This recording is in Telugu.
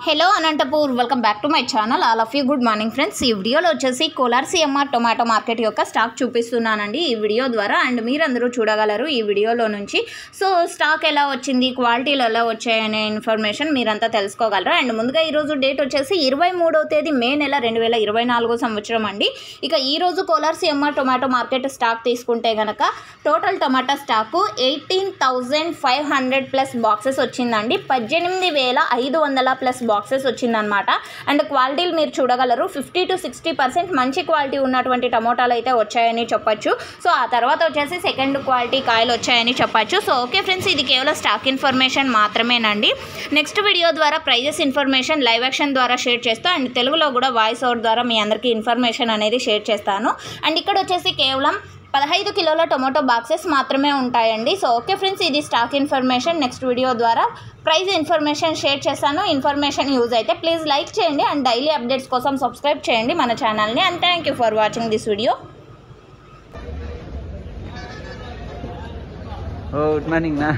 Hello Anantapur welcome back to my channel. All of you good morning friends. ఈ వీడియోలో వచ్చేసి కోలార్ సిఎంఆర్ టొమాటో మార్కెట్ యొక్క స్టాక్ చూపిస్తున్నానండి ఈ వీడియో ద్వారా. అండ్ మీరందరూ చూడగలరు ఈ వీడియోలో నుంచి. సో స్టాక్ ఎలా వచ్చింది, క్వాలిటీలు ఎలా వచ్చాయనే ఇన్ఫర్మేషన్ మీరంతా తెలుసుకోగలరు. అండ్ ముందుగా ఈరోజు డేట్ వచ్చేసి 23వ తేదీ మే నెల 2024 సంవత్సరం అండి. ఇక ఈరోజు Kolar CMR tomato market stock తీసుకుంటే కనుక total tomato stock 18,500 plus boxes వచ్చిందండి. 18,500 ప్లస్ బాక్సెస్ వచ్చిందనమాట. అండ్ క్వాలిటీలు మీరు చూడగలరు. 50 to 60% మంచి క్వాలిటీ ఉన్నటువంటి టమోటాలు అయితే వచ్చాయని చెప్పొచ్చు. సో ఆ తర్వాత వచ్చేసి సెకండ్ క్వాలిటీ కాయలు వచ్చాయని చెప్పొచ్చు. సో ఓకే ఫ్రెండ్స్, ఇది కేవలం స్టాక్ ఇన్ఫర్మేషన్ మాత్రమేనండి. నెక్స్ట్ వీడియో ద్వారా ప్రైజెస్ ఇన్ఫర్మేషన్ లైవ్ యాక్షన్ ద్వారా షేర్ చేస్తాను. అండ్ తెలుగులో కూడా వాయిస్ ఓవర్ ద్వారా మీ అందరికీ ఇన్ఫర్మేషన్ అనేది షేర్ చేస్తాను. అండ్ ఇక్కడ వచ్చేసి కేవలం 15 కిలోల టొమాటో బాక్సెస్ మాత్రమే ఉంటాయండి. సో ఓకే ఫ్రెండ్స్, ఇది స్టాక్ ఇన్ఫర్మేషన్. నెక్స్ట్ వీడియో ద్వారా ప్రైస్ ఇన్ఫర్మేషన్ షేర్ చేస్తాను. ఇన్ఫర్మేషన్ యూజ్ అయితే ప్లీజ్ లైక్ చేయండి అండ్ డైలీ అప్డేట్స్ కోసం సబ్స్క్రైబ్ చేయండి మన ఛానల్ని. And thank you for watching this video. Good morning నా